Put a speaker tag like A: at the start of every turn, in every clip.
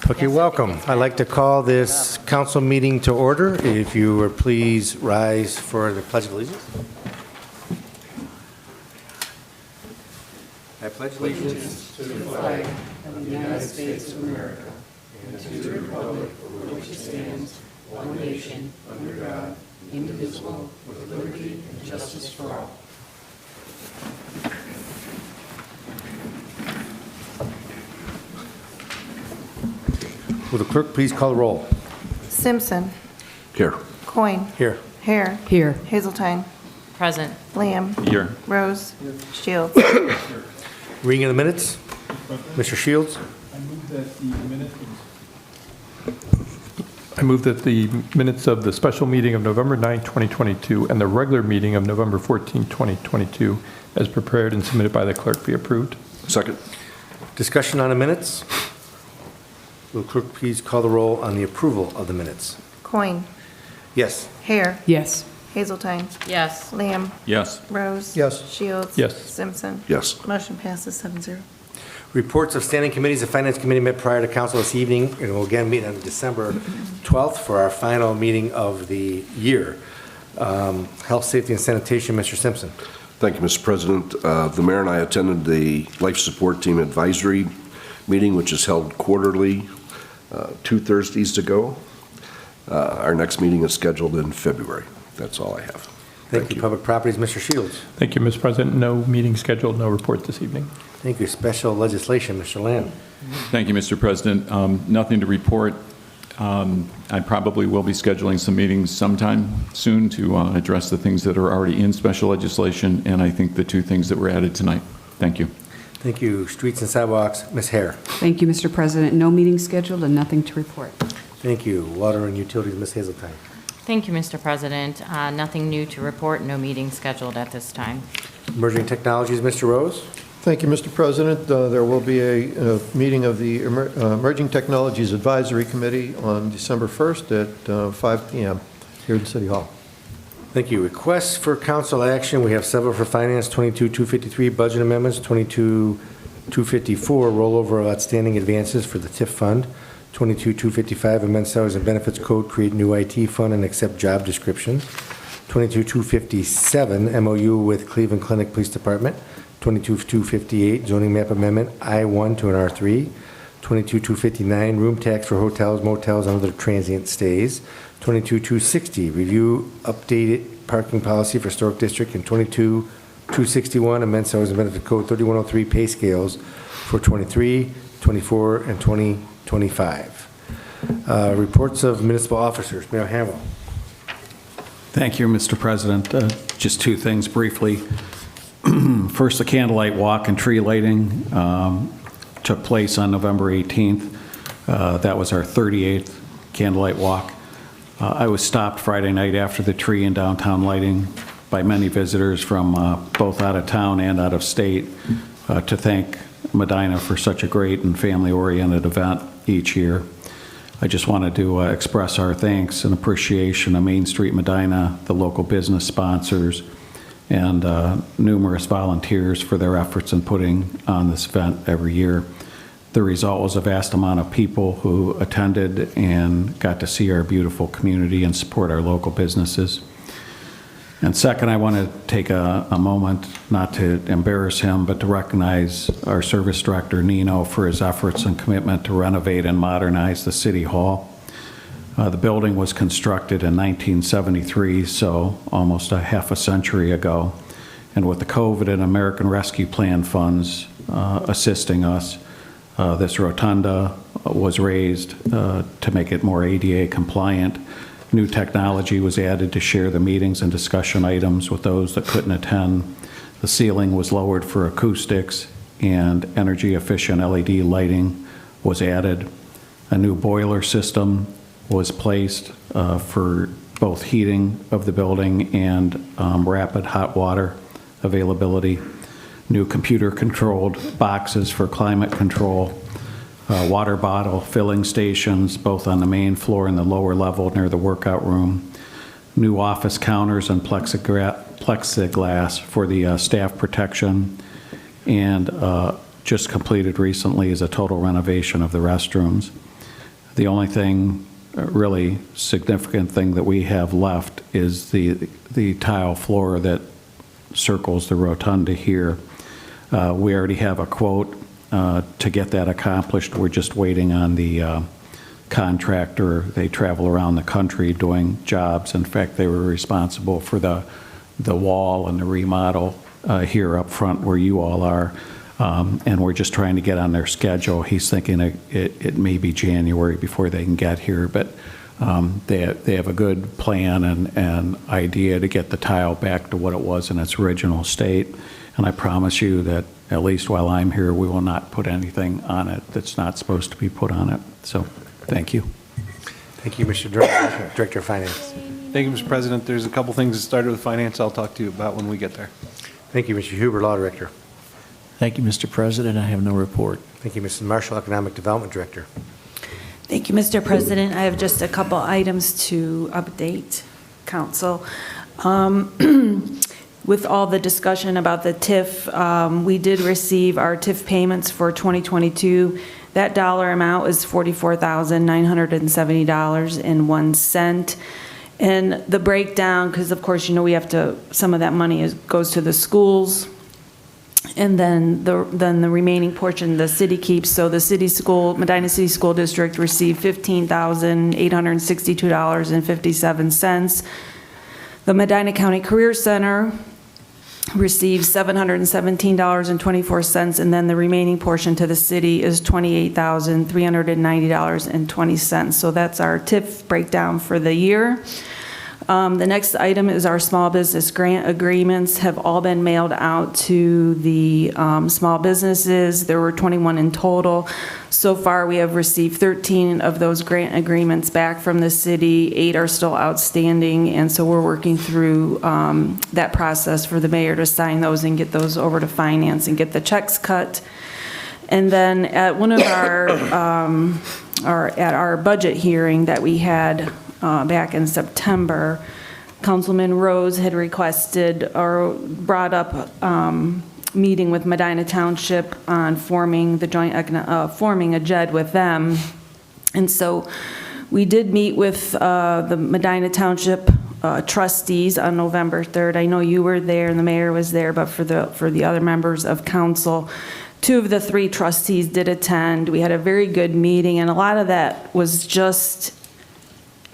A: Okay, welcome. I'd like to call this council meeting to order. If you would please rise for the Pledge of Allegiance. I pledge allegiance
B: to the flag of the United States of America and to the republic for which it stands, one nation, under God, indivisible, with liberty and justice for all.
A: Will the clerk please call the roll?
C: Simpson.
D: Here.
C: Coyne.
A: Here.
C: Hare.
B: Here.
C: Hazeltine.
E: Present.
C: Lamb.
D: Here.
C: Rose. Shields.
A: Reading of the minutes. Mr. Shields.
F: I move that the minutes of the special meeting of November 9, 2022, and the regular meeting of November 14, 2022, as prepared and submitted by the clerk, be approved.
D: Second.
A: Discussion on the minutes. Will the clerk please call the roll on the approval of the minutes?
C: Coyne.
A: Yes.
C: Hare.
B: Yes.
C: Hazeltine.
E: Yes.
C: Lamb.
D: Yes.
C: Rose.
F: Yes.
C: Shields.
F: Yes.
C: Simpson.
D: Yes.
C: Motion passes 7-0.
A: Reports of standing committees. The Finance Committee met prior to council this evening, and will again meet on December 12th for our final meeting of the year. Health, Safety, and Sanitation, Mr. Simpson.
D: Thank you, Mr. President. The mayor and I attended the Life Support Team Advisory meeting, which is held quarterly, 2 Thursdays ago. Our next meeting is scheduled in February. That's all I have.
A: Thank you. Public Properties, Mr. Shields.
F: Thank you, Mr. President. No meeting scheduled, no report this evening.
A: Thank you. Special Legislation, Mr. Lamb.
G: Thank you, Mr. President. Nothing to report. I probably will be scheduling some meetings sometime soon to address the things that are already in special legislation, and I think the 2 things that were added tonight. Thank you.
A: Thank you. Streets and Sidewalks, Ms. Hare.
B: Thank you, Mr. President. No meeting scheduled and nothing to report.
A: Thank you. Water and Utilities, Ms. Hazeltine.
E: Thank you, Mr. President. Nothing new to report, no meeting scheduled at this time.
A: Emerging Technologies, Mr. Rose.
H: Thank you, Mr. President. There will be a meeting of the Emerging Technologies Advisory Committee on December 1st at 5 p.m. here in City Hall.
A: Thank you. Requests for council action. We have several for finance, 22-253, budget amendments, 22-254, rollover of outstanding advances for the TIF fund, 22-255, amend salaries and benefits code, create new IT fund, and accept job descriptions, 22-257, MOU with Cleveland Clinic Police Department, 22-258, zoning map amendment, I-1 to an R3, 22-259, room tax for hotels, motels, and other transient stays, 22-260, review updated parking policy for historic district, and 22-261, amend salaries and benefit code 3103, pay scales for 23, 24, and 2025. Reports of municipal officers. Mayor Hamwell.
I: Thank you, Mr. President. Just 2 things briefly. First, the candlelight walk and tree lighting took place on November 18th. That was our 38th candlelight walk. I was stopped Friday night after the tree and downtown lighting by many visitors from both out of town and out of state to thank Medina for such a great and family-oriented event each year. I just wanted to express our thanks and appreciation of Main Street Medina, the local business sponsors, and numerous volunteers for their efforts in putting on this event every year. The result was a vast amount of people who attended and got to see our beautiful community and support our local businesses. And second, I want to take a moment, not to embarrass him, but to recognize our service director, Nino, for his efforts and commitment to renovate and modernize the City Hall. The building was constructed in 1973, so almost a half a century ago. And with the COVID and American Rescue Plan funds assisting us, this rotunda was raised to make it more ADA compliant. New technology was added to share the meetings and discussion items with those that couldn't attend. The ceiling was lowered for acoustics, and energy efficient LED lighting was added. A new boiler system was placed for both heating of the building and rapid hot water availability. New computer controlled boxes for climate control. Water bottle filling stations, both on the main floor and the lower level near the workout room. New office counters and plexiglass for the staff protection. And just completed recently is a total renovation of the restrooms. The only thing, really significant thing that we have left is the tile floor that circles the rotunda here. We already have a quote to get that accomplished. We're just waiting on the contractor. They travel around the country doing jobs. In fact, they were responsible for the wall and the remodel here up front where you all are. And we're just trying to get on their schedule. He's thinking it may be January before they can get here, but they have a good plan and idea to get the tile back to what it was in its original state. And I promise you that at least while I'm here, we will not put anything on it that's not supposed to be put on it. So, thank you.
A: Thank you, Mr. Director. Director of Finance.
J: Thank you, Mr. President. There's a couple things that started with finance I'll talk to you about when we get there.
A: Thank you, Mr. Huber, Law Director.
K: Thank you, Mr. President. I have no report.
A: Thank you, Mrs. Marshall, Economic Development Director.
B: Thank you, Mr. President. I have just a couple items to update council. With all the discussion about the TIF, we did receive our TIF payments for 2022. That dollar amount is $44,970.01. And the breakdown, because of course, you know, we have to, some of that money goes to the schools. And then the remaining portion the city keeps. So the city school, Medina City School District received $15,862.57. The Medina County Career Center received $717.24, and then the remaining portion to the city is $28,390.20. So that's our TIF breakdown for the year. The next item is our small business grant agreements have all been mailed out to the small businesses. There were 21 in total. So far, we have received 13 of those grant agreements back from the city. 8 are still outstanding, and so we're working through that process for the mayor to sign those and get those over to finance and get the checks cut. And then at one of our budget hearing that we had back in September, Councilman Rose had requested or brought up meeting with Medina Township on forming the forming a JED with them. And so we did meet with the Medina Township trustees on November 3rd. I know you were there and the mayor was there, but for the other members of council, 2 of the 3 trustees did attend. We had a very good meeting, and a lot of that was just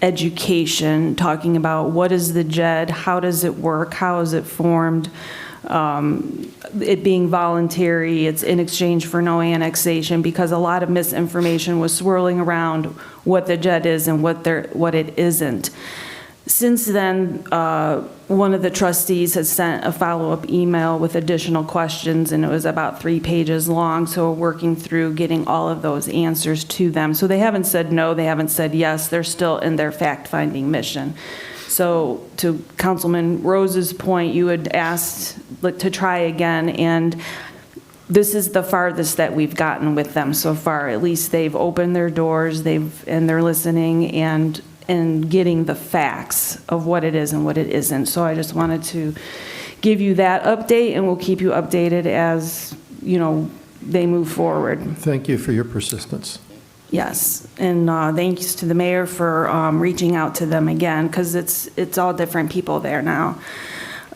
B: education, talking about what is the JED, how does it work, how is it formed, it being voluntary, it's in exchange for no annexation, because a lot of misinformation was swirling around what the JED is and what it isn't. Since then, one of the trustees has sent a follow-up email with additional questions, and it was about 3 pages long, so we're working through getting all of those answers to them. So they haven't said no, they haven't said yes, they're still in their fact-finding mission. So to Councilman Rose's point, you had asked to try again, and this is the farthest that we've gotten with them so far. At least they've opened their doors, and they're listening and getting the facts of what it is and what it isn't. So I just wanted to give you that update, and we'll keep you updated as, you know, they move forward.
H: Thank you for your persistence.
B: Yes, and thanks to the mayor for reaching out to them again, because it's all different people there now.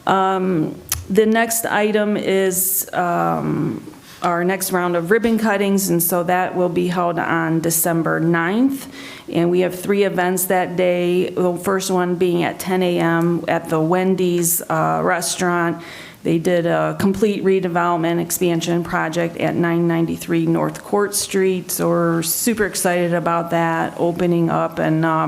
B: The next item is our next round of ribbon cuttings, and so that will be held on December 9th. And we have 3 events that day. The first one being at 10 a.m. at the Wendy's restaurant. They did a complete redevelopment expansion project at 993 North Court Street. So we're super excited about that opening up. And I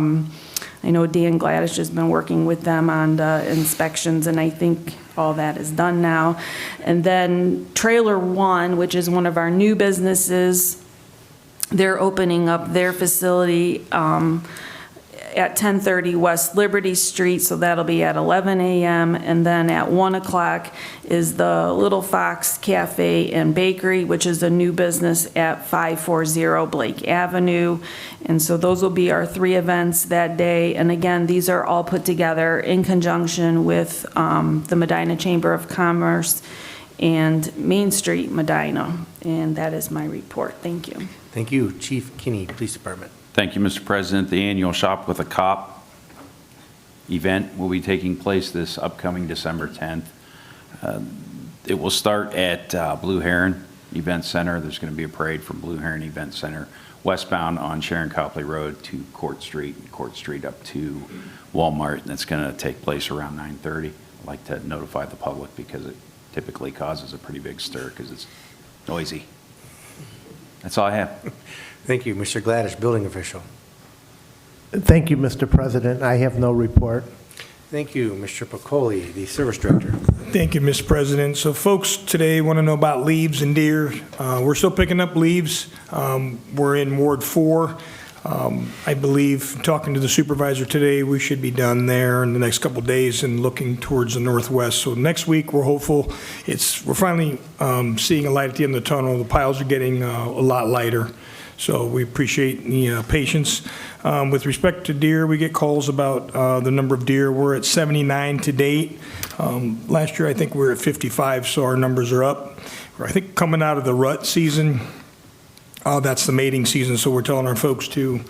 B: know Dan Gladish has been working with them on the inspections, and I think all that is done now. And then Trailer One, which is one of our new businesses, they're opening up their facility at 1030 West Liberty Street, so that'll be at 11 a.m. And then at 1 o'clock is the Little Fox Cafe and Bakery, which is a new business at 540 Blake Avenue. And so those will be our 3 events that day. And again, these are all put together in conjunction with the Medina Chamber of Commerce and Main Street Medina. And that is my report. Thank you.
A: Thank you. Chief Kinney, Police Department.
L: Thank you, Mr. President. The annual Shop with a Cop event will be taking place this upcoming December 10th. It will start at Blue Heron Event Center. There's going to be a parade from Blue Heron Event Center westbound on Sharon Copley Road to Court Street, and Court Street up to Walmart, and it's going to take place around 9:30. I'd like to notify the public because it typically causes a pretty big stir because it's noisy. That's all I have.
A: Thank you. Mr. Gladish, building official.
M: Thank you, Mr. President. I have no report.
A: Thank you. Mr. Pacoli, the service director.
N: Thank you, Mr. President. So folks today want to know about leaves and deer. We're still picking up leaves. We're in Ward 4. I believe, talking to the supervisor today, we should be done there in the next couple of days and looking towards the northwest. So next week, we're hopeful. We're finally seeing a light at the end of the tunnel. The piles are getting a lot lighter. So we appreciate the patience. With respect to deer, we get calls about the number of deer. We're at 79 to date. Last year, I think we were at 55, so our numbers are up. I think coming out of the rut season, that's the mating season, so we're telling our folks to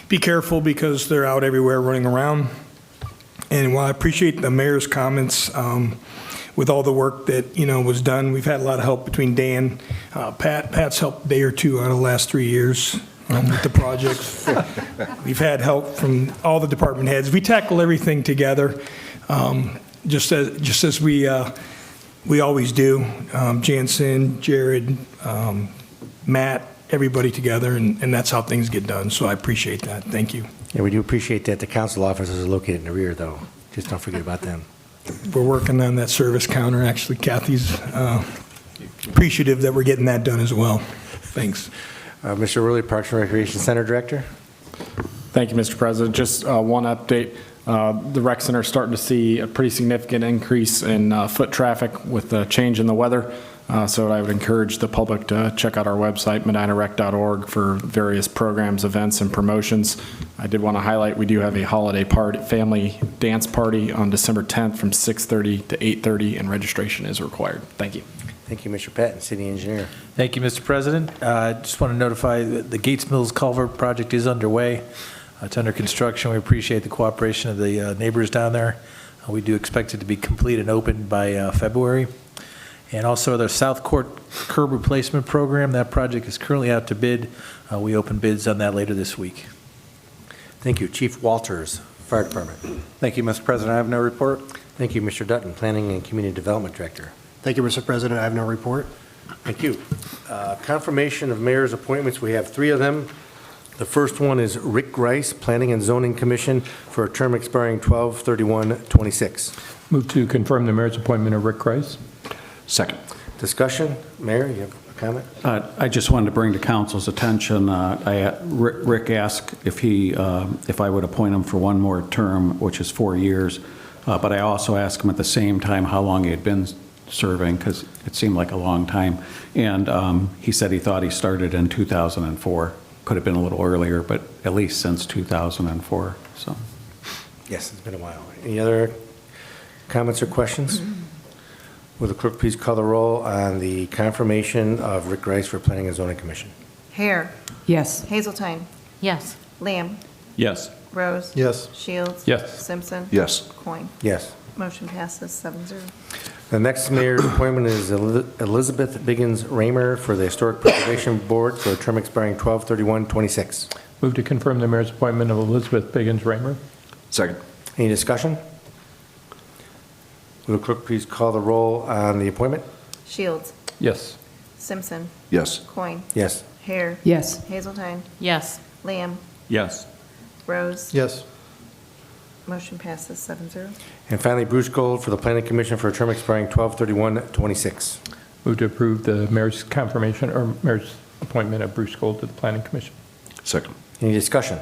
N: be careful because they're out everywhere running around. And while I appreciate the mayor's comments, with all the work that, was done, we've had a lot of help between Dan, Pat's helped a day or two out of the last 3 years with the projects. We've had help from all the department heads. We tackle everything together, just as we always do. Jansen, Jared, Matt, everybody together, and that's how things get done. So I appreciate that. Thank you.
A: Yeah, we do appreciate that. The council offices are located in the rear, though. Just don't forget about them.
N: We're working on that service counter. Actually, Kathy's appreciative that we're getting that done as well. Thanks.
A: Mr. Worley, Parks and Recreation Center Director.
O: Thank you, Mr. President. Just one update. The rec center is starting to see a pretty significant increase in foot traffic with the change in the weather. So I would encourage the public to check out our website, medinarec.org, for various programs, events, and promotions. I did want to highlight we do have a holiday party, family dance party on December 10th from 6:30 to 8:30, and registration is required. Thank you.
A: Thank you, Mr. Patton, City Engineer.
K: Thank you, Mr. President. I just want to notify that the Gates Mills Culvert project is underway. It's under construction. We appreciate the cooperation of the neighbors down there. We do expect it to be complete and open by February. And also the South Court curb replacement program, that project is currently out to bid. We open bids on that later this week.
A: Thank you. Chief Walters, Fire Department.
P: Thank you, Mr. President. I have no report.
A: Thank you, Mr. Dutton, Planning and Community Development Director.
P: Thank you, Mr. President. I have no report.
A: Thank you. Confirmation of mayor's appointments. We have 3 of them. The first one is Rick Grice, Planning and Zoning Commission, for a term expiring 12/31/26.
F: Move to confirm the mayor's appointment of Rick Grice.
D: Second.
A: Discussion. Mayor, you have a comment?
I: I just wanted to bring to council's attention, Rick asked if I would appoint him for one more term, which is 4 years, but I also asked him at the same time how long he had been serving, because it seemed like a long time, and he said he thought he started in 2004. Could have been a little earlier, but at least since 2004. So.
A: Yes, it's been a while. Any other comments or questions? Will the clerk please call the roll on the confirmation of Rick Grice for Planning and Zoning Commission?
C: Hare.
B: Yes.
C: Hazeltine.
E: Yes.
C: Lamb.
G: Yes.
C: Rose.
H: Yes.
C: Shields.
F: Yes.
C: Simpson.
D: Yes.
C: Coin.
A: Yes.
C: Motion passes 7-0.
A: The next mayor's appointment is Elizabeth Biggins Raymer for the Historic Preservation Board for a term expiring 12/31/26.
F: Move to confirm the mayor's appointment of Elizabeth Biggins Raymer.
D: Second.
A: Any discussion? Will the clerk please call the roll on the appointment?
C: Shields.
F: Yes.
C: Simpson.
D: Yes.
C: Coin.
A: Yes.
C: Hare.
B: Yes.
C: Hazeltine.
E: Yes.
C: Lamb.
G: Yes.
C: Rose.
H: Yes.
C: Motion passes 7-0.
A: And finally, Bruce Gold for the Planning Commission for a term expiring 12/31/26.
F: Move to approve the mayor's confirmation or mayor's appointment of Bruce Gold to the Planning Commission.
D: Second.
A: Any discussion?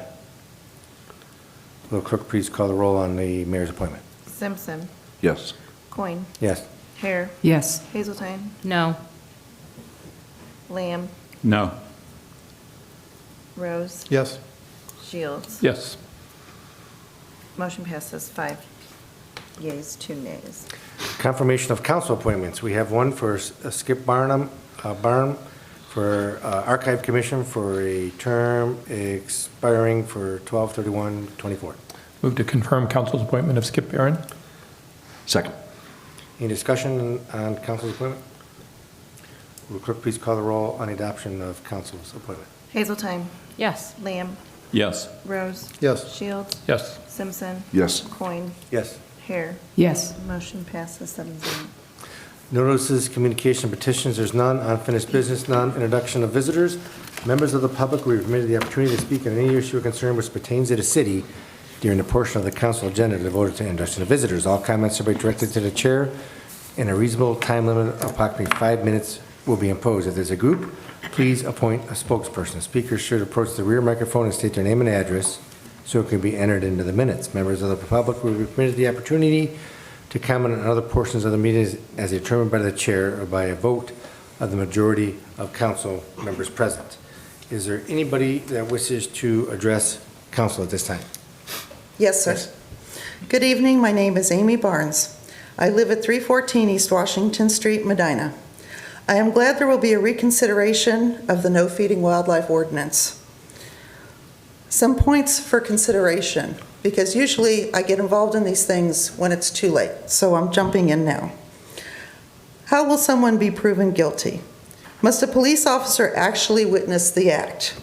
A: Will the clerk please call the roll on the mayor's appointment?
C: Simpson.
D: Yes.
C: Coin.
A: Yes.
C: Hare.
B: Yes.
C: Hazeltine.
E: No.
C: Lamb.
G: No.
C: Rose.
H: Yes.
C: Shields.
F: Yes.
C: Motion passes 5 yeas, 2 nays.
A: Confirmation of council appointments. We have one for Skip Barnum for for Archive Commission for a term expiring for 12/31/24.
F: Move to confirm council's appointment of Skip Barron.
D: Second.
A: Any discussion on council's appointment? Will the clerk please call the roll on adoption of council's appointment?
C: Hazeltine,
E: Yes.
C: Lamb,
G: Yes.
C: Rose.
H: Yes.
C: Shields,
F: Yes.
C: Simpson.
D: Yes.
C: Coin,
A: Yes.
C: Hare.
B: Yes.
C: Motion passes 7-0.
A: Notices, communication, petitions, there's none. Unfinished business, none. Introduction of visitors. Members of the public will be permitted the opportunity to speak on any issue or concern which pertains to the city during the portion of the council agenda devoted to introduction of visitors. All comments are be directed to the chair, and a reasonable time limit of approximately 5 minutes will be imposed. If there's a group, please appoint a spokesperson. Speakers should approach the rear microphone and state their name and address so it can be entered into the minutes. Members of the public will be permitted the opportunity to comment on other portions of the meetings as determined by the chair or by a vote of the majority of council members present. Is there anybody that wishes to address council at this time?
Q: Yes, sir. Good evening. My name is Amy Barnes. I live at 314 East Washington Street, Medina. I am glad there will be a reconsideration of the no feeding wildlife ordinance. Some points for consideration, because usually I get involved in these things when it's too late, so I'm jumping in now. How will someone be proven guilty? Must a police officer actually witness the act?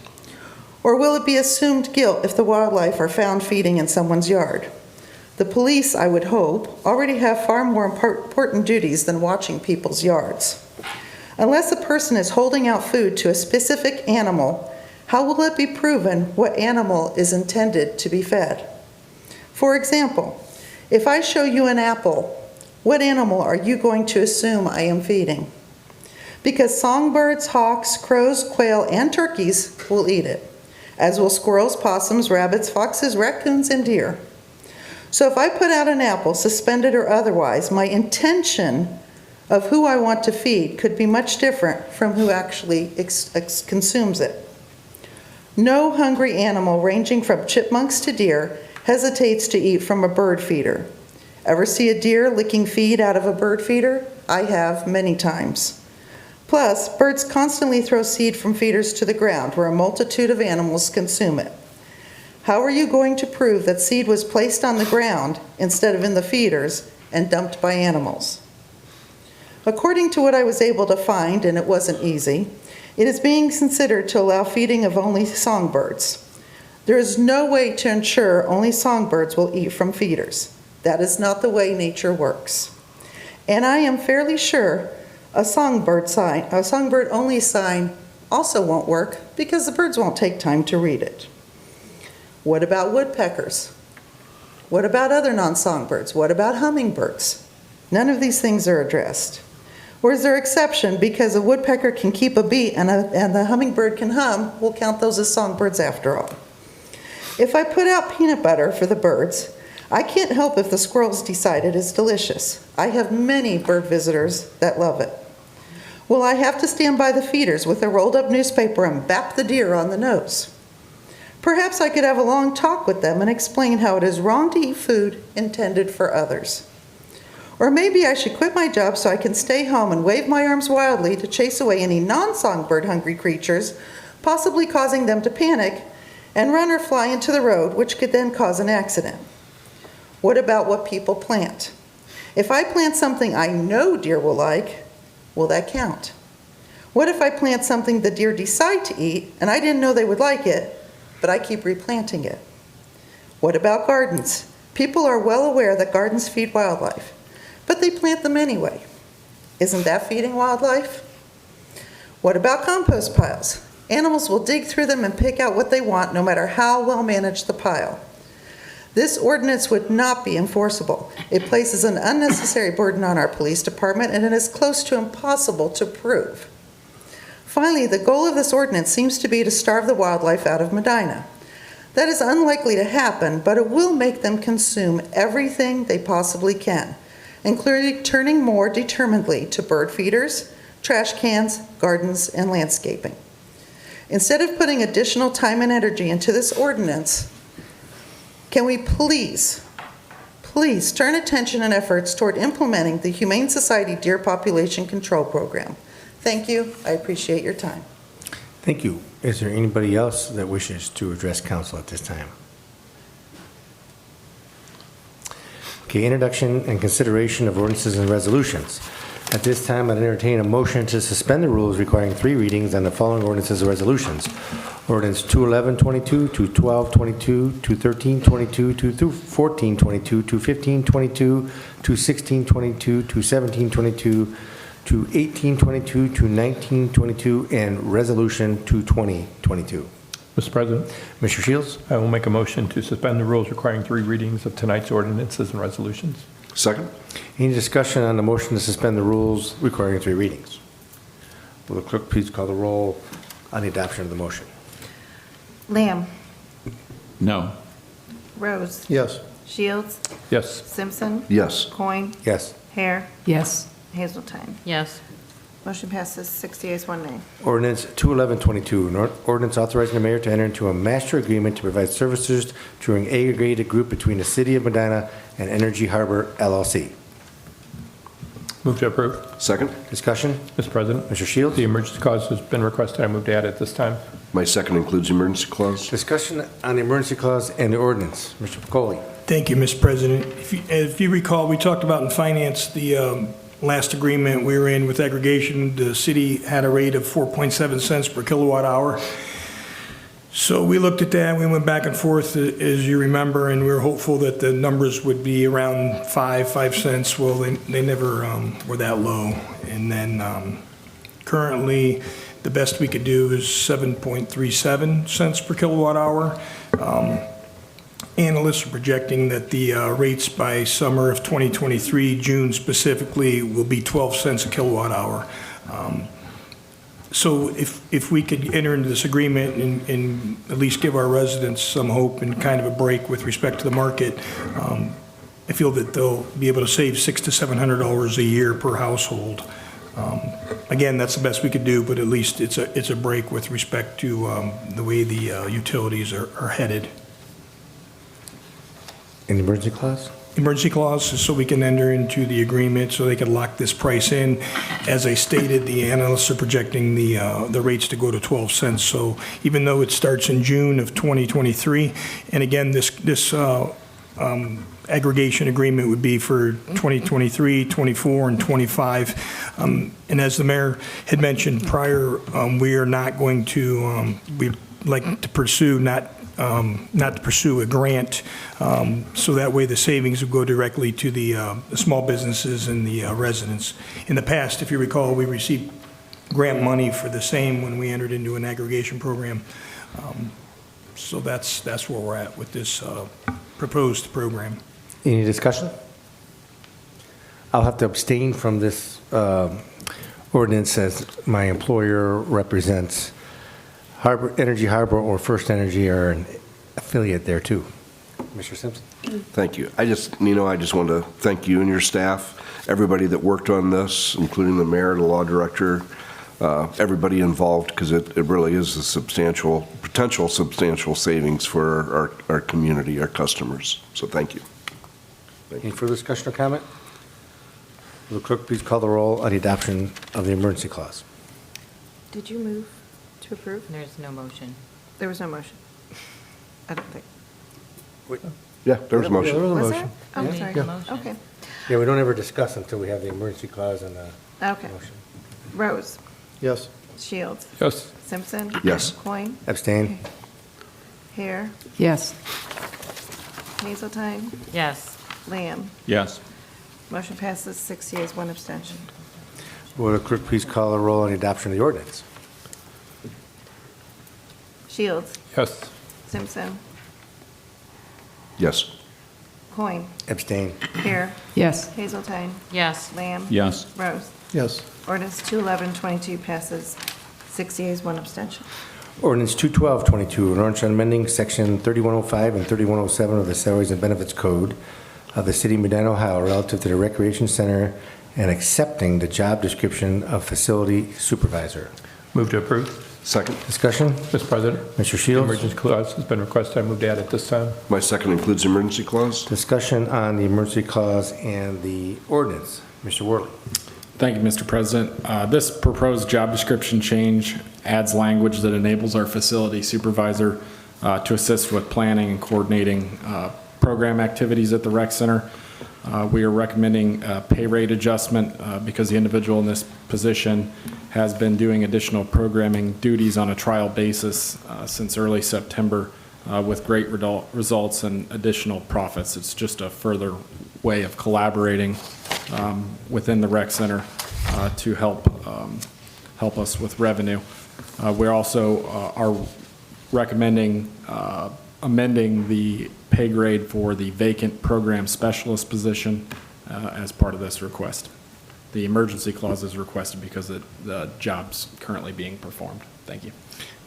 Q: Or will it be assumed guilt if the wildlife are found feeding in someone's yard? The police, I would hope, already have far more important duties than watching people's yards. Unless a person is holding out food to a specific animal, how will it be proven what animal is intended to be fed? For example, if I show you an apple, what animal are you going to assume I am feeding? Because songbirds, hawks, crows, quail, and turkeys will eat it, as will squirrels, possums, rabbits, foxes, raccoons, and deer. So if I put out an apple, suspended or otherwise, my intention of who I want to feed could be much different from who actually consumes it. No hungry animal ranging from chipmunks to deer hesitates to eat from a bird feeder. Ever see a deer licking feed out of a bird feeder? I have many times. Plus, birds constantly throw seed from feeders to the ground where a multitude of animals consume it. How are you going to prove that seed was placed on the ground instead of in the feeders and dumped by animals? According to what I was able to find, and it wasn't easy, it is being considered to allow feeding of only songbirds. There is no way to ensure only songbirds will eat from feeders. That is not the way nature works. And I am fairly sure a songbird only sign also won't work because the birds won't take time to read it. What about woodpeckers? What about other non-songbirds? What about hummingbirds? None of these things are addressed. Or is there exception because a woodpecker can keep a beat and the hummingbird can hum, we'll count those as songbirds after all. If I put out peanut butter for the birds, I can't help if the squirrels decide it is delicious. I have many bird visitors that love it. Will I have to stand by the feeders with a rolled up newspaper and bap the deer on the nose? Perhaps I could have a long talk with them and explain how it is wrong to eat food intended for others. Or maybe I should quit my job so I can stay home and wave my arms wildly to chase away any non-songbird hungry creatures, possibly causing them to panic and run or fly into the road, which could then cause an accident. What about what people plant? If I plant something I know deer will like, will that count? What if I plant something the deer decide to eat and I didn't know they would like it, but I keep replanting it? What about gardens? People are well aware that gardens feed wildlife, but they plant them anyway. Isn't that feeding wildlife? What about compost piles? Animals will dig through them and pick out what they want no matter how well managed the pile. This ordinance would not be enforceable. It places an unnecessary burden on our police department and it is close to impossible to prove. Finally, the goal of this ordinance seems to be to starve the wildlife out of Medina. That is unlikely to happen, but it will make them consume everything they possibly can, including turning more determinedly to bird feeders, trash cans, gardens, and landscaping. Instead of putting additional time and energy into this ordinance, can we please turn attention and efforts toward implementing the Humane Society Deer Population Control Program? Thank you. I appreciate your time.
A: Thank you. Is there anybody else that wishes to address council at this time? Okay, introduction and consideration of ordinances and resolutions. At this time, I'd entertain a motion to suspend the rules requiring 3 readings on the following ordinances and resolutions. Ordinance 21122, 21222, 21322, 21422, 21522, 21622, 21722, 21822, 21922, and Resolution 22022.
F: Mr. President,
A: Mr. Shields?
F: I will make a motion to suspend the rules requiring 3 readings of tonight's ordinances and resolutions.
D: Second?
A: Any discussion on the motion to suspend the rules requiring 3 readings? Will the clerk please call the roll on the adoption of the motion?
C: Lamb.
G: No.
C: Rose.
H: Yes.
C: Shields.
F: Yes.
C: Simpson.
D: Yes.
C: Coin.
A: Yes.
C: Hare.
E: Yes.
C: Hazeltine.
E: Yes.
C: Motion passes 6 yeas, 1 nay.
A: Ordinance 21122, an ordinance authorizing the mayor to enter into a master agreement to provide services to an aggregated group between the City of Medina and Energy Harbor LLC.
F: Move to approve.
D: Second?
A: Discussion?
F: Mr. President,
A: Mr. Shields?
F: the emergency clause has been requested. I move to add it this time.
D: My second includes the emergency clause.
A: Discussion on the emergency clause and the ordinance. Mr. Pacoli?
N: Thank you, Mr. President. If you recall, we talked about in finance, the last agreement we were in with aggregation, the city had a rate of 4.7 cents per kilowatt hour. So we looked at that, we went back and forth, as you remember, and we were hopeful that the numbers would be around 5 cents. Well, they never were that low. And then currently, the best we could do is 7.37 cents per kilowatt hour. Analysts are projecting that the rates by summer of 2023, June specifically, will be 12 cents a kilowatt hour. So if we could enter into this agreement and at least give our residents some hope and kind of a break with respect to the market, I feel that they'll be able to save $600 to $700 a year per household. Again, that's the best we could do, but at least it's a break with respect to the way the utilities are headed.
A: An emergency clause?
N: Emergency clause is so we can enter into the agreement so they can lock this price in. As I stated, the analysts are projecting the rates to go to 12 cents. So even though it starts in June of 2023, and again, this aggregation agreement would be for 2023, 24, and 25. And as the mayor had mentioned prior, we are not going to, we'd like to pursue not to pursue a grant, so that way the savings will go directly to the small businesses and the residents. In the past, if you recall, we received grant money for the same when we entered into an aggregation program. So that's where we're at with this proposed program.
A: Any discussion? I'll have to abstain from this ordinance as my employer represents Energy Harbor or First Energy are an affiliate there too. Mr. Simpson?
D: Thank you. I just want to thank you and your staff, everybody that worked on this, including the mayor, the law director, everybody involved, because it really is a potential substantial savings for our community, our customers. So thank you.
A: Any further discussion or comment? Will the clerk please call the roll on the adoption of the emergency clause?
C: Did you move to approve?
E: There's no motion.
C: There was no motion. I don't think.
D: Yeah, there was a motion.
A: Yeah, there was a
C: Was
A: motion.
C: there? Oh,
E: Yeah.
C: sorry.
E: Yeah. Motion.
C: Okay.
A: Yeah, we don't ever discuss until we have the emergency clause and the
C: Okay.
A: motion.
C: Rose.
H: Yes.
C: Shields.
F: Yes.
C: Simpson.
D: Yes.
C: Coin.
A: Abstain?
C: Hare.
E: Yes.
C: Hazeltine.
E: Yes.
C: Lamb.
G: Yes.
C: Motion passes 6 yeas, 1 abstention.
A: Will the clerk please call the roll on the adoption of the ordinance?
C: Shields.
F: Yes.
C: Simpson.
D: Yes.
C: Coin.
A: Abstain?
C: Hare.
E: Yes.
C: Hazeltine.
E: Yes.
C: Lamb.
G: Yes.
C: Rose.
H: Yes.
C: Ordinance 21122 passes 6 yeas, 1 abstention.
A: Ordinance 21222, an ordinance amending section 3105 and 3107 of the Salaries and Benefits Code of the City of Medina, Ohio, relative to the Recreation Center and accepting the job description of facility supervisor.
F: Move to approve.
D: Second.
A: Discussion?
F: Mr. President,
A: Mr.
F: the
A: Shields?
F: emergency clause has been requested. I move to add it this time.
D: My second includes the emergency clause.
A: Discussion on the emergency clause and the ordinance. Mr. Worley?
O: Thank you, Mr. President. This proposed job description change adds language that enables our facility supervisor to assist with planning and coordinating program activities at the rec center. We are recommending a pay rate adjustment because the individual in this position has been doing additional programming duties on a trial basis since early September with great results and additional profits. It's just a further way of collaborating within the rec center to help us with revenue. We also are recommending amending the pay grade for the vacant program specialist position as part of this request. The emergency clause is requested because the job's currently being performed. Thank you.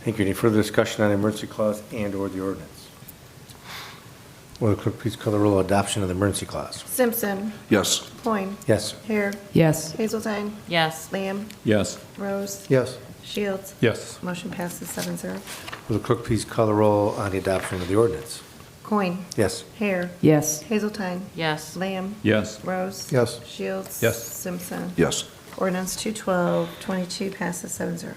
A: Thank you. Any further discussion on the emergency clause and/or the ordinance? Will the clerk please call the roll on adoption of the emergency clause?
C: Simpson.
D: Yes.
C: Coin.
A: Yes.
C: Hare.
B: Yes.
C: Hazeltine.
E: Yes.
C: Lamb.
G: Yes.
C: Rose.
H: Yes.
C: Shields.
F: Yes.
C: Motion passes 7-0.
A: Will the clerk please call the roll on the adoption of the ordinance?
C: Coin.
A: Yes.
C: Hare.
B: Yes.
C: Hazeltine.
E: Yes.
C: Lamb.
G: Yes.
C: Rose.
H: Yes.
C: Shields.
F: Yes.
C: Simpson.
D: Yes.
C: Ordinance 212-22 passes 7-0.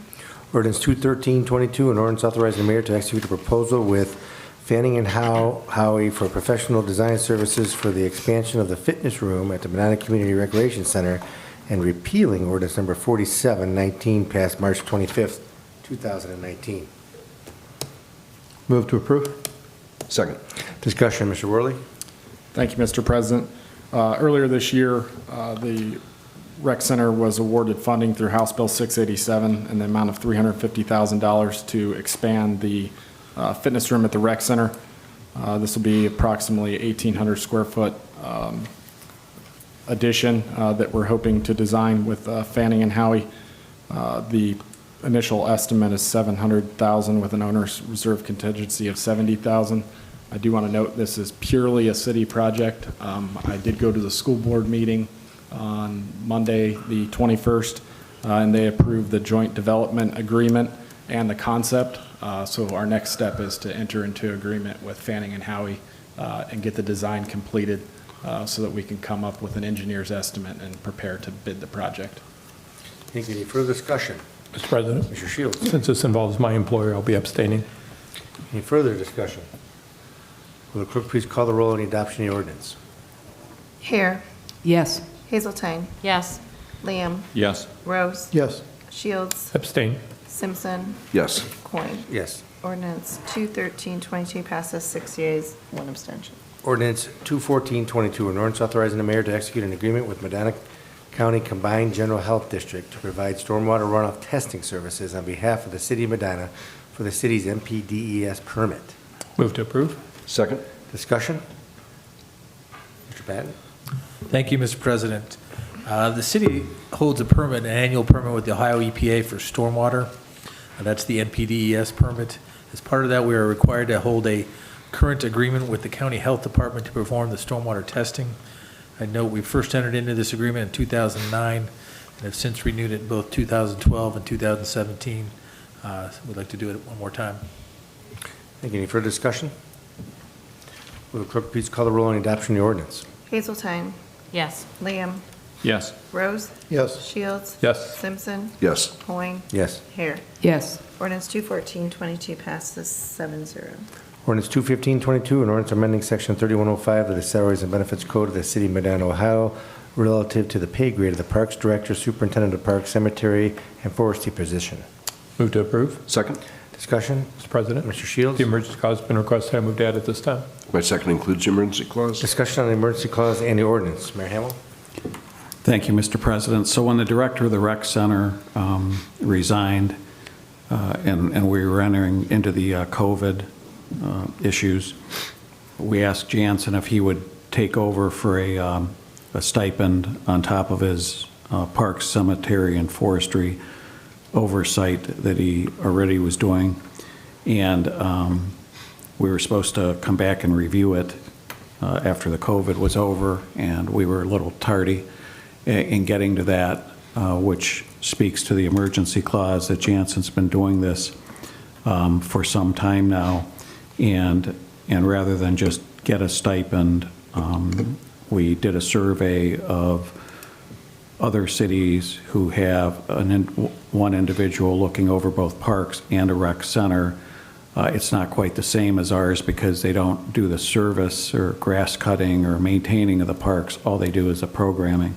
A: Ordinance 213-22, an ordinance authorizing the mayor to execute a proposal with Fanning and Howie for professional design services for the expansion of the fitness room at the Medina Community Recreation Center and repealing ordinance number 4719 passed March 25th, 2019.
H: Move to approve?
D: Second.
A: Discussion, Mr. Worley?
O: Thank you, Mr. President. Earlier this year, the Rec Center was awarded funding through House Bill 687 in the amount of $350,000 to expand the fitness room at the Rec Center. This will be approximately 1,800 square foot addition that we're hoping to design with Fanning and Howie. The initial estimate is $700,000 with an owner's reserve contingency of $70,000. I do want to note this is purely a city project. I did go to the school board meeting on Monday, the 21st, and they approved the joint development agreement and the concept. So our next step is to enter into agreement with Fanning and Howie and get the design completed so that we can come up with an engineer's estimate and prepare to bid the project.
A: Thank you. Any further discussion?
F: Mr. President,
A: Mr. Shields?
F: since this involves my employer, I'll be abstaining.
A: Any further discussion? Will the clerk please call the roll on the adoption of the ordinance?
C: Hare.
B: Yes.
C: Hazeltine.
E: Yes.
C: Lamb.
G: Yes.
C: Rose.
H: Yes.
C: Shields.
F: Abstain.
C: Simpson.
D: Yes.
C: Coin.
A: Yes.
C: Ordinance 213-22 passes 6 yeas, 1 abstention.
A: Ordinance 214-22, an ordinance authorizing the mayor to execute an agreement with Medina County Combined General Health District to provide stormwater runoff testing services on behalf of the city of Medina for the city's MPDES permit.
F: Move to approve.
D: Second.
A: Discussion? Mr. Patton?
K: Thank you, Mr. President. The city holds a permit, an annual permit with the Ohio EPA for stormwater. That's the NPDES permit. As part of that, we are required to hold a current agreement with the county health department to perform the stormwater testing. I know we first entered into this agreement in 2009 and have since renewed it in both 2012 and 2017. We'd like to do it one more time.
A: Thank you. Any further discussion? Will the clerk please call the roll on the adoption of the ordinance?
C: Hazeltine.
E: Yes.
C: Lamb.
G: Yes.
C: Rose.
H: Yes.
C: Shields.
F: Yes.
C: Simpson.
D: Yes.
C: Coin.
A: Yes.
C: Hare.
B: Yes.
C: Ordinance 214-22 passes 7-0.
A: Ordinance 215-22, an ordinance amending section 3105 of the Salaries and Benefits Code of the City of Medina, Ohio, relative to the pay grade of the Parks Director, Superintendent of Parks, Cemetery, and Forestry position.
F: Move to approve.
D: Second.
A: Discussion?
F: Mr. President,
A: Mr. Shields?
F: the emergency clause has been requested. I move to add at this time.
D: My second includes the emergency clause.
A: Discussion on the emergency clause and the ordinance. Mayor Hamel?
I: Thank you, Mr. President. So when the director of the rec center resigned and we were entering into the COVID issues, we asked Jansen if he would take over for a stipend on top of his parks, cemetery, and forestry oversight that he already was doing. And we were supposed to come back and review it after the COVID was over, and we were a little tardy in getting to that, which speaks to the emergency clause that Jansen's been doing this for some time now. And rather than just get a stipend, we did a survey of other cities who have one individual looking over both parks and a rec center. It's not quite the same as ours because they don't do the service or grass cutting or maintaining of the parks. All they do is the programming.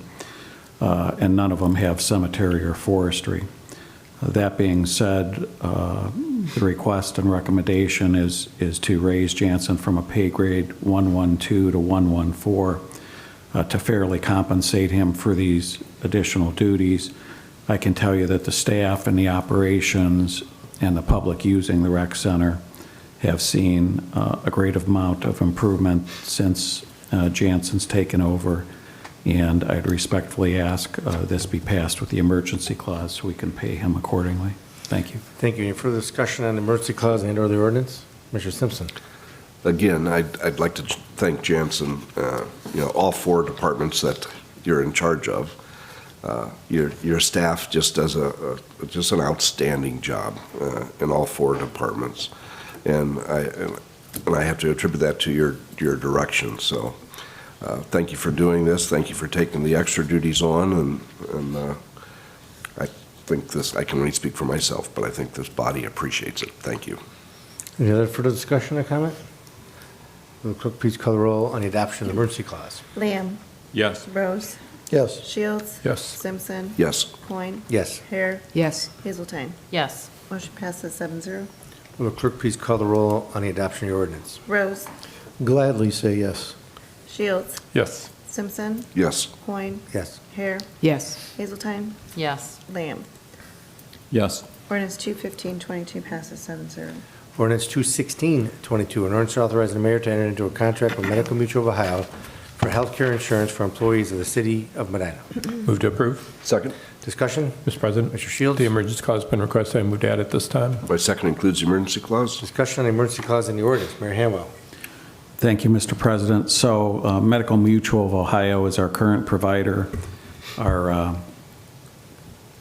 I: And none of them have cemetery or forestry. That being said, the request and recommendation is to raise Jansen from a pay grade 112 to 114 to fairly compensate him for these additional duties. I can tell you that the staff and the operations and the public using the rec center have seen a great amount of improvement since Jansen's taken over, and I'd respectfully ask this be passed with the emergency clause so we can pay him accordingly. Thank you.
A: Thank you. Any further discussion on the emergency clause and/or the ordinance? Mr. Simpson.
D: Again, I'd like to thank Jansen, all 4 departments that you're in charge of. Your staff just does just an outstanding job in all 4 departments, and I have to attribute that to your direction. So, thank you for doing this. Thank you for taking the extra duties on, and I think this. I can only speak for myself, but I think this body appreciates it. Thank you.
A: Any other further discussion or comment? Will the clerk please call the roll on the adoption of the emergency clause?
C: Lamb.
G: Yes.
C: Rose.
H: Yes.
C: Shields.
F: Yes.
C: Simpson.
D: Yes.
C: Coin.
A: Yes.
C: Hare.
B: Yes.
C: Hazeltine.
E: Yes.
C: Motion passes 7-0.
A: Will the clerk please call the roll on the adoption of the ordinance?
C: Rose.
H: Gladly say yes.
C: Shields.
F: Yes.
C: Simpson.
D: Yes.
C: Coin.
A: Yes.
C: Hare.
B: Yes.
C: Hazeltine.
E: Yes.
C: Lamb.
G: Yes.
C: Ordinance 215-22 passes 7-0.
A: Ordinance 216-22, an ordinance authorizing the mayor to enter into a contract with Medical Mutual of Ohio for health care insurance for employees of the city of Medina.
F: Move to approve.
D: Second.
A: Discussion?
F: Mr. President.
A: Mr. Shields?
F: The emergency clause has been requested. I move to add it this time.
D: My second includes the emergency clause.
A: Discussion on the emergency clause in the ordinance. Mayor Hanwell.
I: Thank you, Mr. President. So Medical Mutual of Ohio is our current provider. Our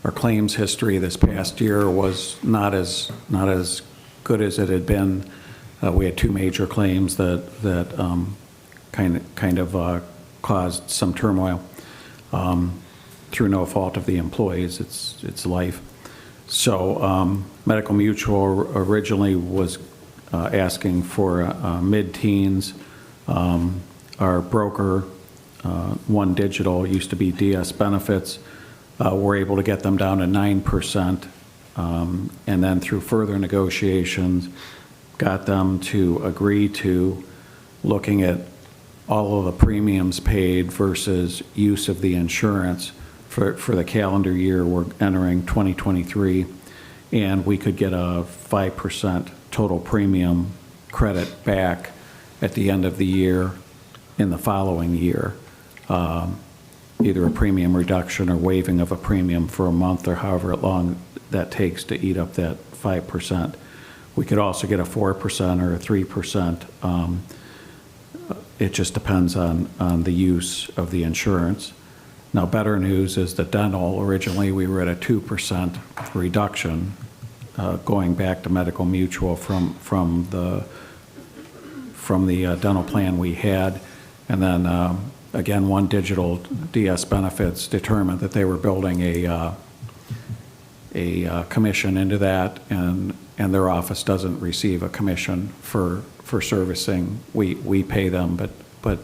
I: claims history this past year was not as good as it had been. We had 2 major claims that kind of caused some turmoil through no fault of the employees. It's life. So Medical Mutual originally was asking for mid-teens. Our broker, One Digital, used to be DS Benefits. We're able to get them down to 9%, and then through further negotiations, got them to agree to looking at all of the premiums paid versus use of the insurance for the calendar year we're entering 2023, and we could get a 5% total premium credit back at the end of the year in the following year. Either a premium reduction or waiving of a premium for a month or however long that takes to eat up that 5%. We could also get a 4% or a 3%. It just depends on the use of the insurance. Now, better news is that dental, originally we were at a 2% reduction going back to Medical Mutual from the dental plan we had. And then again, One Digital DS Benefits determined that they were building a commission into that, and their office doesn't receive a commission for servicing. We pay them, but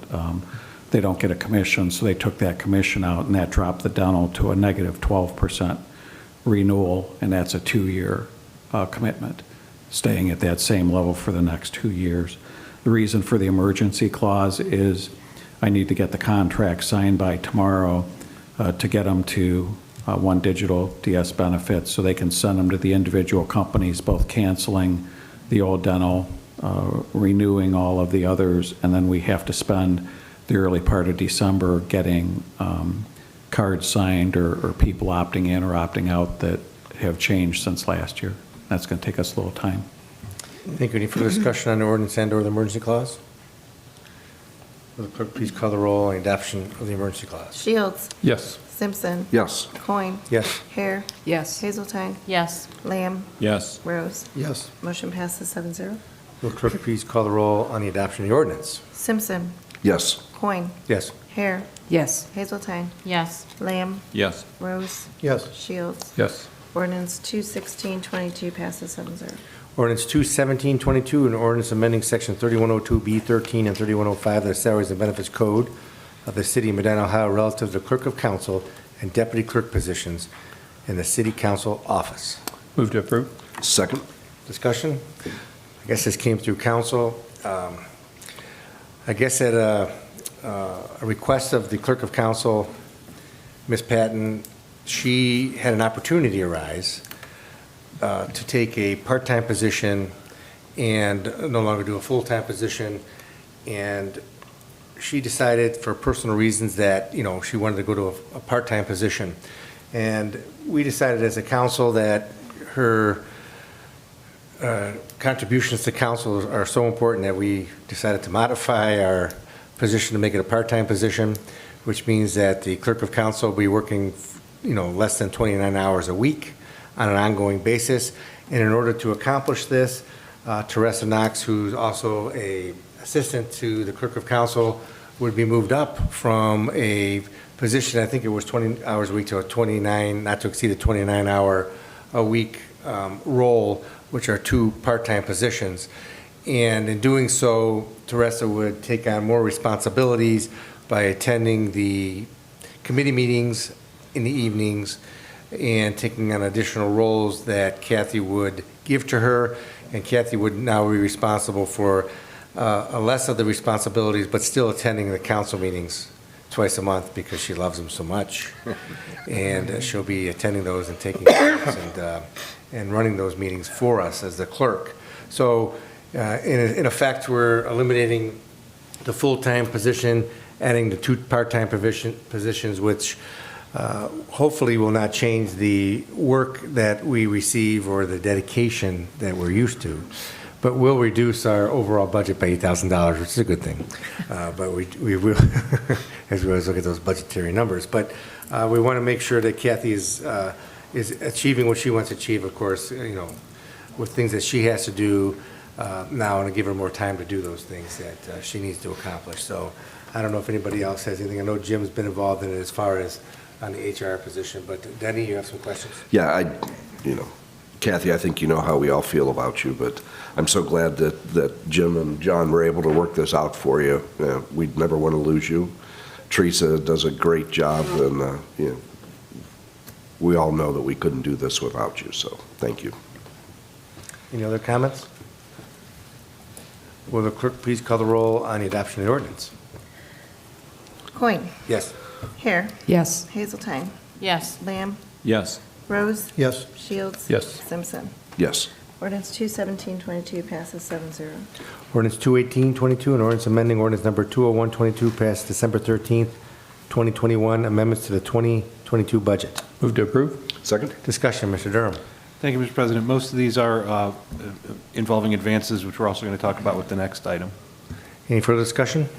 I: they don't get a commission, so they took that commission out, and that dropped the dental to a negative 12% renewal, and that's a 2-year commitment, staying at that same level for the next 2 years. The reason for the emergency clause is I need to get the contract signed by tomorrow to get them to One Digital DS Benefits so they can send them to the individual companies, both canceling the old dental, renewing all of the others, and then we have to spend the early part of December getting cards signed or people opting in or opting out that have changed since last year. That's going to take us a little time.
A: Thank you. Any further discussion on the ordinance and/or the emergency clause? Will the clerk please call the roll on the adoption of the emergency clause?
C: Shields.
F: Yes.
C: Simpson.
D: Yes.
C: Coin.
A: Yes.
C: Hare.
B: Yes.
C: Hazeltine.
E: Yes.
C: Lamb.
G: Yes.
C: Rose.
H: Yes.
C: Motion passes 7-0.
A: Will the clerk please call the roll on the adoption of the ordinance?
C: Simpson.
D: Yes.
C: Coin.
A: Yes.
C: Hare.
B: Yes.
C: Hazeltine.
E: Yes.
C: Lamb.
G: Yes.
C: Rose.
H: Yes.
C: Shields.
F: Yes.
C: Ordinance 21622 passes 7-0.
A: Ordinance 21722, an ordinance amending section 3102B13 and 3105 of the Salaries and Benefits Code of the City of Medina, Ohio, relative to the clerk of council and deputy clerk positions in the city council office.
F: Move to approve.
D: Second?
A: Discussion? I guess this came through council. I guess at a request of the clerk of council, Ms. Patton, she had an opportunity arise to take a part-time position and no longer do a full-time position. And she decided for personal reasons that, you know, she wanted to go to a part-time position. And we decided as a council that her contributions to council are so important that we decided to modify our position to make it a part-time position, which means that the clerk of council will be working, you know, less than 29 hours a week on an ongoing basis. And in order to accomplish this, Teresa Knox, who's also a assistant to the clerk of council, would be moved up from a position, I think it was 20 hours a week, to a 29, not to exceed a 29-hour-a-week role, which are 2 part-time positions. And in doing so, Teresa would take on more responsibilities by attending the committee meetings in the evenings and taking on additional roles that Kathy would give to her. And Kathy would now be responsible for less of the responsibilities, but still attending the council meetings twice a month because she loves them so much. And she'll be attending those and taking notes and running those meetings for us as the clerk. So in effect, we're eliminating the full-time position, adding the 2 part-time positions, which hopefully will not change the work that we receive or the dedication that we're used to, but will reduce our overall budget by $8,000, which is a good thing. But we will, as we always look at those budgetary numbers. But we want to make sure that Kathy is achieving what she wants to achieve, of course, you know, with things that she has to do now, and to give her more time to do those things that she needs to accomplish. So I don't know if anybody else has anything. I know Jim's been involved in it as far as on the HR position, but Denny, you have some questions?
D: Yeah, Kathy, I think you know how we all feel about you, but I'm so glad that Jim and John were able to work this out for you. We'd never want to lose you. Teresa does a great job, and you know, we all know that we couldn't do this without you, so thank you.
A: Any other comments? Will the clerk please call the roll on the adoption of the ordinance?
C: Coin.
A: Yes.
C: Hare.
B: Yes.
C: Hazeltine.
E: Yes.
C: Lamb.
G: Yes.
C: Rose.
H: Yes.
C: Shields.
F: Yes.
C: Simpson.
D: Yes.
C: Ordinance 21722 passes 7-0.
A: Ordinance 21822, an ordinance amending ordinance number 20122 passed December 13th, 2021, amendments to the 2022 budget.
F: Move to approve.
D: Second?
A: Discussion, Mr. Durham.
J: Thank you, Mr. President. Most of these are involving advances, which we're also going to talk about with the next item.
A: Any further discussion?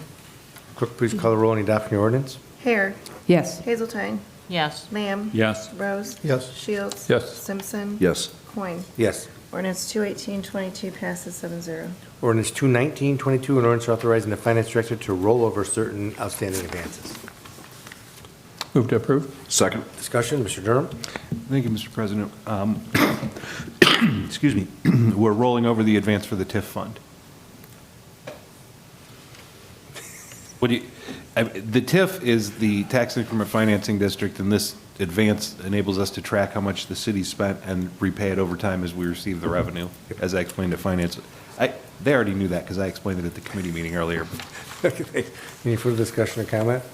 A: Clerk, please call the roll on the adoption of the ordinance.
C: Hare.
B: Yes.
C: Hazeltine.
E: Yes.
C: Lamb.
G: Yes.
C: Rose.
H: Yes.
C: Shields.
F: Yes.
C: Simpson.
D: Yes.
C: Coin.
A: Yes.
C: Ordinance 21822 passes 7-0.
A: Ordinance 21922, an ordinance authorizing the finance director to roll over certain outstanding advances.
F: Move to approve.
D: Second?
A: Discussion, Mr. Durham.
J: Thank you, Mr. President. Excuse me. We're rolling over the advance for the TIF fund. The TIF is the Tax Increment Financing District, and this advance enables us to track how much the city spent and repay it over time as we receive the revenue, as I explained to finance. They already knew that because I explained it at the committee meeting earlier.
A: Any further discussion or comment?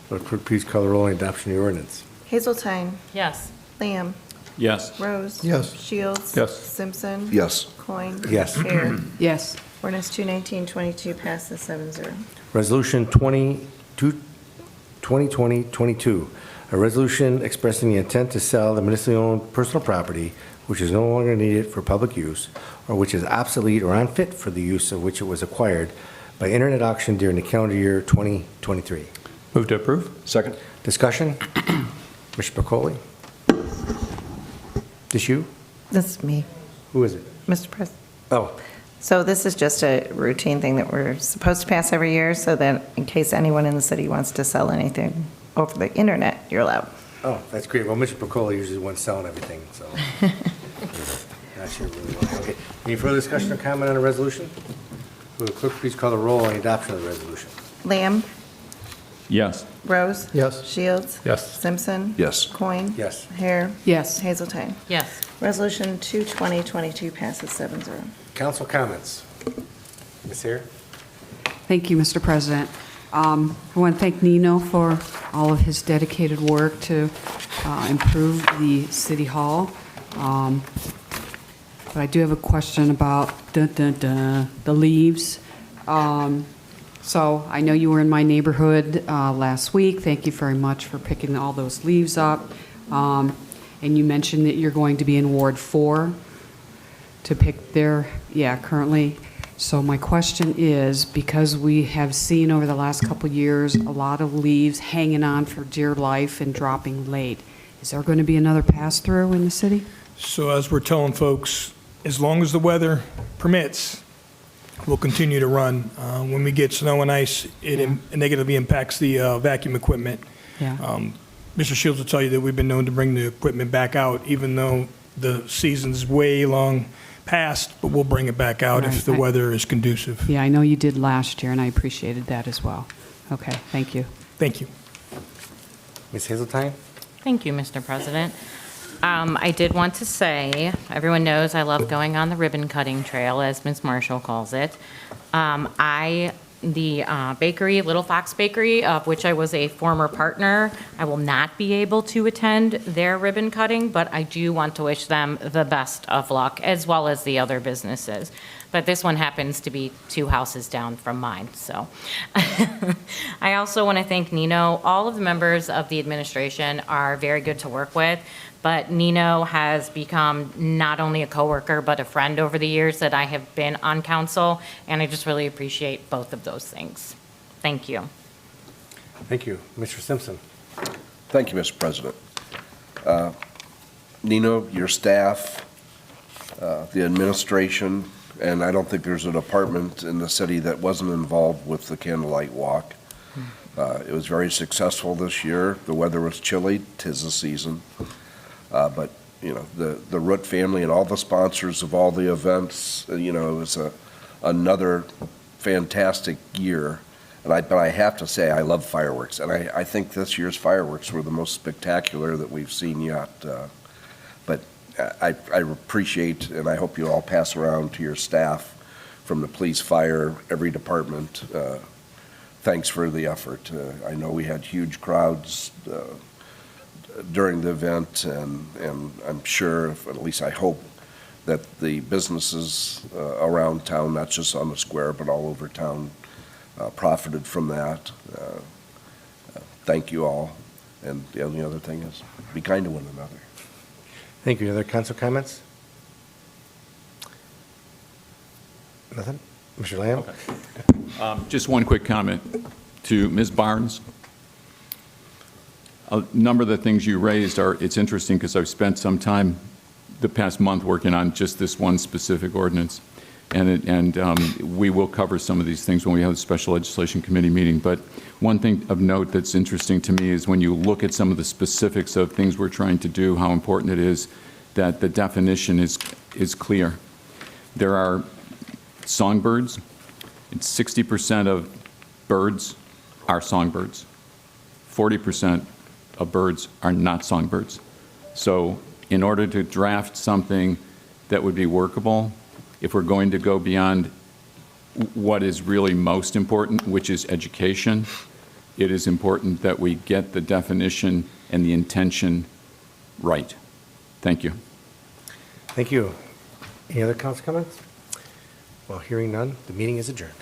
A: Will the clerk please call the roll on the adoption of the ordinance?
C: Hazeltine.
E: Yes.
C: Lamb.
G: Yes.
C: Rose.
H: Yes.
C: Shields.
F: Yes.
C: Simpson.
D: Yes.
C: Coin.
A: Yes.
C: Hare.
B: Yes.
C: Ordinance 21922 passes 7-0.
A: Resolution 2020-22, a resolution expressing the intent to sell the municipally owned personal property which is no longer needed for public use or which is obsolete or unfit for the use of which it was acquired by internet auction during the calendar year 2023.
F: Move to approve.
D: Second?
A: Discussion? Mr. Pacoli? This you?
C: This is me,
A: Who is it?
C: Mr. President.
A: Oh,
C: So this is just a routine thing that we're supposed to pass every year, so that in case anyone in the city wants to sell anything over the internet, you're allowed.
A: Oh, that's great. Well, Mr. Picola usually the one selling everything, so. Not sure really well. Okay. Any further discussion or comment on the resolution? Will the clerk please call the roll on the adoption of the resolution?
C: Lamb?
G: Yes.
C: Rose?
H: Yes.
C: Shields?
F: Yes.
C: Simpson?
D: Yes.
C: Coin?
A: Yes.
C: Hare?
B: Yes.
C: Hazeltine?
E: Yes.
C: Resolution 2-2022 passes 7-0.
A: Council comments. Ms. Hare?
R: Thank you, Mr. President. I want to thank Nino for all of his dedicated work to improve the City Hall. But I do have a question about the leaves. So I know you were in my neighborhood last week. Thank you very much for picking all those leaves up. And you mentioned that you're going to be in Ward 4 to pick their, currently. So my question is, because we have seen over the last couple years a lot of leaves hanging on for dear life and dropping late, is there going to be another pass-through in the city?
N: So as we're telling folks, as long as the weather permits, we'll continue to run. When we get snow and ice, it negatively impacts the vacuum equipment.
R: Yeah.
N: Mr. Shields will tell you that we've been known to bring the equipment back out, even though the season's way long past, but we'll bring it back out if the weather is conducive.
R: Yeah, I know you did last year, and I appreciated that as well. Okay, thank you.
N: Thank you.
A: Ms. Hazeltine?
E: Thank you, Mr. President. I did want to say, everyone knows I love going on the ribbon cutting trail, as Ms. Marshall calls it. The bakery, Little Fox Bakery, of which I was a former partner, I will not be able to attend their ribbon cutting, but I do want to wish them the best of luck, as well as the other businesses. But this one happens to be 2 houses down from mine, so. I also want to thank Nino. All of the members of the administration are very good to work with, but Nino has become not only a coworker, but a friend over the years that I have been on council, and I just really appreciate both of those things. Thank you.
A: Thank you. Mr. Simpson?
D: Thank you, Mr. President. Nino, your staff, the administration, and I don't think there's a department in the city that wasn't involved with the candlelight walk. It was very successful this year. The weather was chilly, 'tis the season. But, you know, the Root family and all the sponsors of all the events, you know, it was another fantastic year. But I have to say, I love fireworks, and I think this year's fireworks were the most spectacular that we've seen yet. But I appreciate, and I hope you all pass around to your staff from the police, fire, every department. Thanks for the effort. I know we had huge crowds during the event, and I'm sure, at least I hope, that the businesses around town, not just on the square, but all over town, profited from that. Thank you all. And the only other thing is, be kind to one another.
A: Thank you. Any other council comments? Nothing? Mr. Lamb?
G: Okay. Just one quick comment to Ms. Barnes. A number of the things you raised it's interesting because I've spent some time the past month working on just this one specific ordinance. And we will cover some of these things when we have the Special Legislation Committee meeting. But one thing of note that's interesting to me is when you look at some of the specifics of things we're trying to do, how important it is that the definition is clear. There are songbirds, and 60% of birds are songbirds. 40% of birds are not songbirds. So in order to draft something that would be workable, if we're going to go beyond what is really most important, which is education, it is important that we get the definition and the intention right. Thank you.
A: Thank you. Any other council comments? Well, hearing none, the meeting is adjourned.